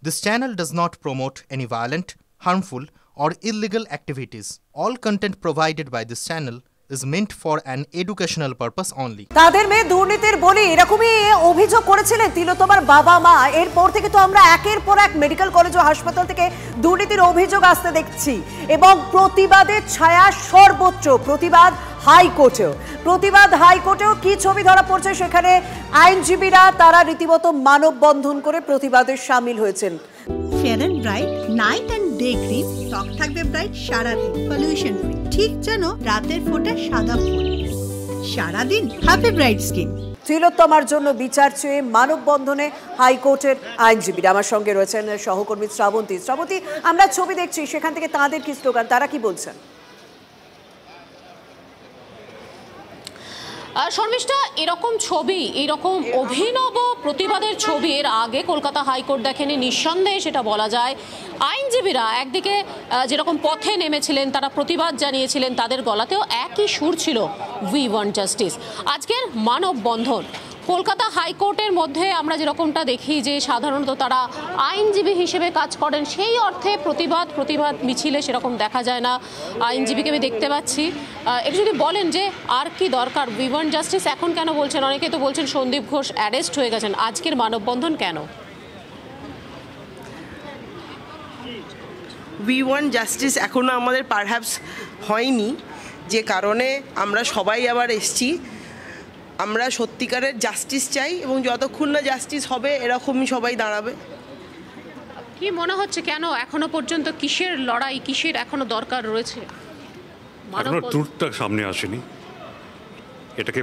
This channel does not promote any violent, harmful, or illegal activities. All content provided by this channel is meant for an educational purpose only. তাদের মেয়ে দুর্নীতির বলি এরকমই অভিযোগ করেছিলেন তিলোত্তমার বাবা মা। এরপর থেকে তো আমরা একের পর এক মেডিকেল কলেজ ও হাসপাতাল থেকে দুর্নীতির অভিযোগ আসতে দেখছি এবং প্রতিবাদের ছায়া সর্বোচ্চ। প্রতিবাদ হাইকোর্টেও কি ছবি ধরা পড়ছে সেখানে আইনজীবীরা তারা রীতিমতো মানববন্ধন করে প্রতিবাদে সামিল হয়েছেন। Fair and bright night and day cream ত্বক থাকবে ব্রাইট সারাদিন, পলিউশন ফ্রি, ঠিক যেন রাতের ফোঁটা সাদা ফুল। সারাদিন হ্যাপি ব্রাইট স্কিন। তিলোত্তমার জন্য বিচার চেয়ে মানববন্ধনে হাইকোর্টের আইনজীবীরা। আমার সঙ্গে রয়েছেন সহকর্মী শ্রাবন্তী। আমরা ছবি দেখছি, সেখান থেকে তাদের কি স্লোগান, তারা কি বলছেন? শর্মিষ্ঠা, এরকম ছবি, এরকম অভিনব প্রতিবাদের ছবি এর আগে কলকাতা হাইকোর্ট দেখেনি, নিঃসন্দেহে সেটা বলা যায়। আইনজীবীরা একদিকে যেরকম পথে নেমেছিলেন, তারা প্রতিবাদ জানিয়েছিলেন, তাদের গলাতেও একই সুর ছিল, উই ওয়ান্ট জাস্টিস। আজকের মানববন্ধন কলকাতা হাইকোর্টের মধ্যে আমরা যেরকমটা দেখি যে সাধারণত তারা আইনজীবী হিসেবে কাজ করেন, সেই অর্থে প্রতিবাদ মিছিলে সেরকম দেখা যায় না। আইনজীবীকে আমি দেখতে পাচ্ছি। একটু যদি বলেন যে আর কি দরকার, উই ওয়ান্ট জাস্টিস এখন কেন বলছেন? অনেকে তো বলছেন সন্দীপ ঘোষ অ্যারেস্ট হয়ে গেছেন, আজকের মানববন্ধন কেন? উই ওয়ান্ট জাস্টিস এখনও আমাদের পারহ্যাপস হয়নি, যে কারণে আমরা সবাই আবার এসছি। আমরা সত্যিকারের জাস্টিস চাই এবং যতক্ষণ না জাস্টিস হবে এরকমই সবাই দাঁড়াবে। কি মনে হচ্ছে কেন এখনো পর্যন্ত কিসের লড়াই, কিসের এখনো দরকার রয়েছে? এখনো ট্রুথটা সামনে আসেনি। এটাকে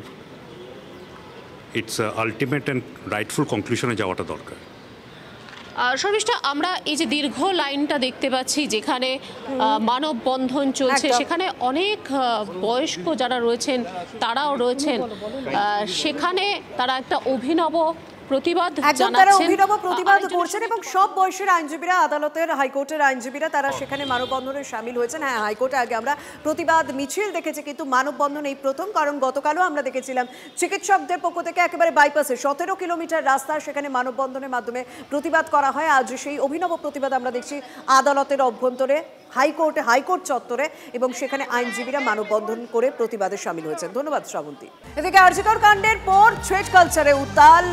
ইটস আলটিমেট অ্যান্ড রাইটফুল কনক্লুশনে যাওয়াটা দরকার। শর্মিষ্ঠা, আমরা এই যে দীর্ঘ লাইনটা দেখতে পাচ্ছি যেখানে মানববন্ধন চলছে, সেখানে অনেক বয়স্ক যারা রয়েছেন তারাও রয়েছেন, সেখানে তারা একটা অভিনব প্রতিবাদ করছেন এবং সব বয়সের আইনজীবীরা, আদালতের হাইকোর্টের আইনজীবীরা তারা সেখানে মানববন্ধনে সামিল হয়েছেন। হ্যাঁ, হাইকোর্টে আগে আমরা প্রতিবাদ মিছিল দেখেছি, কিন্তু মানববন্ধন এই প্রথম। কারণ গতকালও আমরা দেখেছিলাম চিকিৎসকদের পক্ষ থেকে একেবারে বাইপাসে 17 কিলোমিটার রাস্তা, সেখানে মানববন্ধনের মাধ্যমে প্রতিবাদ করা হয়। আজ সেই অভিনব প্রতিবাদ আমরা দেখছি আদালতের অভ্যন্তরে, হাইকোর্ট চত্বরে, এবং সেখানে আইনজীবীরা মানববন্ধন করে প্রতিবাদে সামিল হয়েছেন। ধন্যবাদ শ্রাবন্তী। এদিকে আরজিকর কাণ্ডের পর থ্রেড কালচারে উত্তাল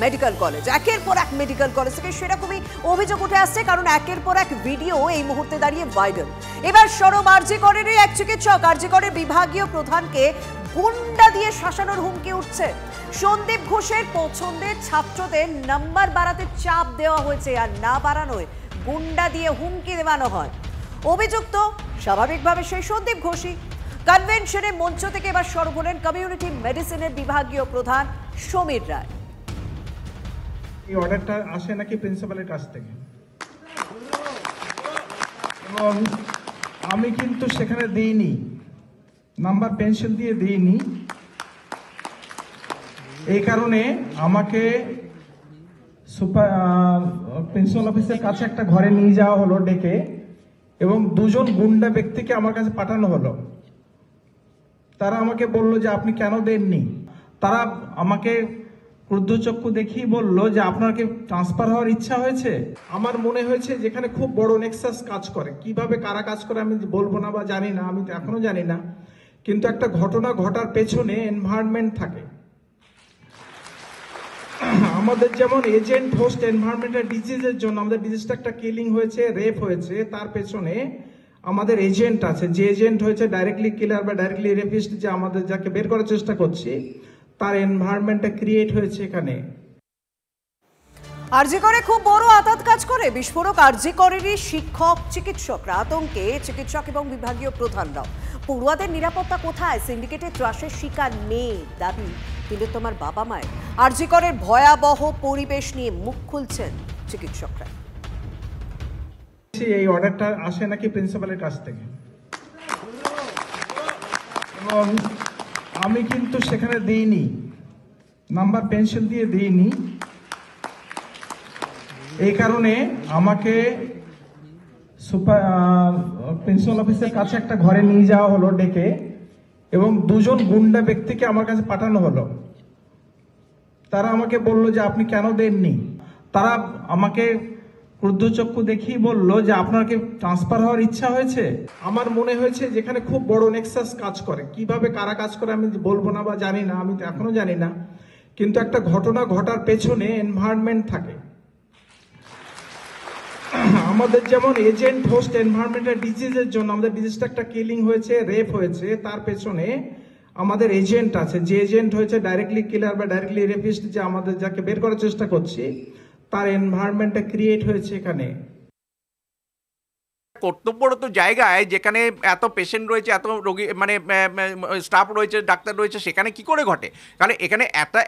মেডিকেল কলেজ। একের পর এক মেডিকেল কলেজ থেকে সেরকমই অভিযোগ উঠে আসছে, কারণ একের পর এক ভিডিও এই মুহূর্তে দাঁড়িয়ে ভাইরাল। এবার সরব আরজিকরেরই এক চিকিৎসক। আরজিকরের বিভাগীয় প্রধানকে গুন্ডা দিয়ে শাসানোর হুমকি উঠছে। সন্দীপ ঘোষের পছন্দের ছাত্রদের নাম্বার বাড়াতে চাপ দেওয়া হয়েছে, আর না বাড়ানোয় গুন্ডা দিয়ে হুমকি দেওয়ানো হয়। অভিযুক্ত স্বাভাবিকভাবে সেই সন্দীপ ঘোষই। কনভেনশনের মঞ্চ থেকে এবার সরব হলেন কমিউনিটি মেডিসিনের বিভাগীয় প্রধান সমীর রায়। এই অর্ডারটা আসে নাকি প্রিন্সিপালের কাছ থেকে, এবং আমি কিন্তু সেখানে দিইনি, নাম্বার পেন্সিল দিয়ে দিইনি। এই কারণে আমাকে প্রিন্সিপাল অফিসের কাছে একটা ঘরে নিয়ে যাওয়া হলো ডেকে, এবং দুজন গুন্ডা ব্যক্তিকে আমার কাছে পাঠানো হলো। তারা আমাকে বলল যে আপনি কেন দেননি। তারা আমাকে ক্রুদ্ধচক্ষু দেখিয়ে বলল যে আপনার কি ট্রান্সফার হওয়ার ইচ্ছা হয়েছে। আমার মনে হয়েছে যেখানে খুব বড় নেক্সাস কাজ করে, কিভাবে কারা কাজ করে আমি বলবো না বা জানি না, আমি তো এখনো জানি না, কিন্তু একটা ঘটনা ঘটার পেছনে এনভায়রনমেন্ট থাকে। আমাদের যেমন এজেন্ট হোস্ট এনভায়রনমেন্টাল ডিজিজের জন্য, আমাদের ডিজিজটা একটা কিলিং হয়েছে, রেপ হয়েছে, তার পেছনে আমাদের এজেন্ট আছে। যে এজেন্ট হয়েছে ডাইরেক্টলি কিলার বা ডাইরেক্টলি রেপিস্ট, যে আমাদের যাকে বের করার চেষ্টা করছি, তার এনভায়রনমেন্টটা ক্রিয়েট হয়েছে এখানে। আরজিকরে খুব বড় আঘাত কাজ করে। বিস্ফোরক আরজিকরেরই শিক্ষক, চিকিৎসকরা আতঙ্কে, চিকিৎসক এবং বিভাগীয় প্রধানরাও। পড়ুয়াদের নিরাপত্তা কোথায়? সিন্ডিকেটের ত্রাসের শিকার নেই দাবি তিলোত্তমার বাবা মায়ের। আরজিকরের ভয়াবহ পরিবেশ নিয়ে মুখ খুলছেন চিকিৎসকরা। এই অর্ডারটা আসে নাকি প্রিন্সিপালের কাছ থেকে, এবং আমি কিন্তু সেখানে দিইনি, নাম্বার পেন্সিল দিয়ে দিইনি। এই কারণে আমাকে প্রিন্সিপাল অফিসের কাছে একটা ঘরে নিয়ে যাওয়া হলো ডেকে, এবং দুজন গুন্ডা ব্যক্তিকে আমার কাছে পাঠানো হলো। তারা আমাকে বলল যে আপনি কেন দেননি। তারা আমাকে ক্রুদ্ধচক্ষু দেখেই বলল যে আপনার কি ট্রান্সফার হওয়ার ইচ্ছা হয়েছে। আমার মনে হয়েছে যেখানে খুব বড় নেক্সাস কাজ করে, কিভাবে কারা কাজ করে আমি বলবো না বা জানি না, আমি তো এখনো জানি না, কিন্তু একটা ঘটনা ঘটার পেছনে এনভায়রনমেন্ট থাকে। আমাদের যেমন এজেন্ট হোস্ট এনভায়রনমেন্টাল ডিজিজের জন্য আমাদের ডিজিজটা একটা কিলিং হয়েছে, রেপ হয়েছে, তার পেছনে আমাদের এজেন্ট আছে। যে এজেন্ট হয়েছে ডাইরেক্টলি কিলার বা ডাইরেক্টলি রেপিস্ট, যে আমাদের যাকে বের করার চেষ্টা করছি, তার এনভায়রনমেন্টটা ক্রিয়েট হয়েছে এখানে। কর্তব্যরত জায়গায় যেখানে এত পেশেন্ট রয়েছে, এত রোগী মানে স্টাফ রয়েছে, ডাক্তার রয়েছে, সেখানে কি করে ঘটে? কারণ এখানে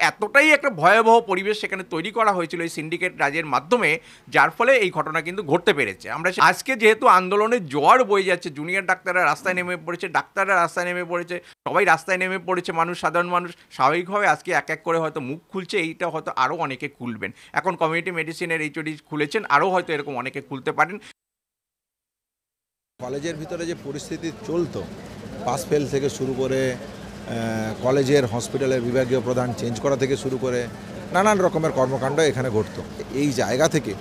এতটাই একটা ভয়াবহ পরিবেশ সেখানে তৈরি করা হয়েছিল এই সিন্ডিকেট রাজের মাধ্যমে, যার ফলে এই ঘটনা কিন্তু ঘটতে পেরেছে। আমরা আজকে যেহেতু আন্দোলনের জোয়ার বয়ে যাচ্ছে, জুনিয়র ডাক্তাররা রাস্তায় নেমে পড়েছে, ডাক্তাররা রাস্তায় নেমে পড়েছে, সবাই রাস্তায় নেমে পড়েছে, মানুষ, সাধারণ মানুষ স্বাভাবিকভাবে আজকে এক এক করে হয়তো মুখ খুলছে। এইটা হয়তো আরও অনেকে খুলবেন। এখন কমিউনিটি মেডিসিনের এইচওডি খুলেছেন, আরও হয়তো এরকম অনেকে খুলতে পারেন। কলেজের ভিতরে যে পরিস্থিতি চলতো, পাস ফেল থেকে শুরু করে কলেজের হসপিটালের বিভাগীয় প্রধান চেঞ্জ করা থেকে শুরু করে নানান রকমের কর্মকাণ্ড এখানে ঘটতো। এই জায়গা থেকে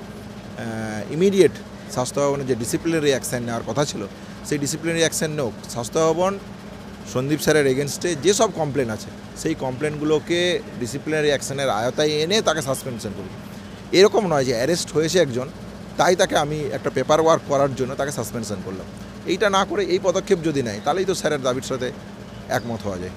ইমিডিয়েট স্বাস্থ্য ভবনের যে ডিসিপ্লিনারি অ্যাকশন নেওয়ার কথা ছিল, সেই ডিসিপ্লিনারি অ্যাকশন নেওক। স্বাস্থ্য ভবন সন্দীপ স্যারের এগেনস্টে যেসব কমপ্লেন আছে, সেই কমপ্লেনগুলোকে ডিসিপ্লিনারি অ্যাকশনের আয়তায় এনে তাকে সাসপেনশন করুন। এরকম নয় যে অ্যারেস্ট হয়েছে একজন, তাই তাকে আমি একটা পেপার ওয়ার্ক করার জন্য তাকে সাসপেনশন করলাম। এইটা না করে এই পদক্ষেপ যদি নেয়, তাহলেই তো স্যারের দাবির সাথে একমত হওয়া যায়।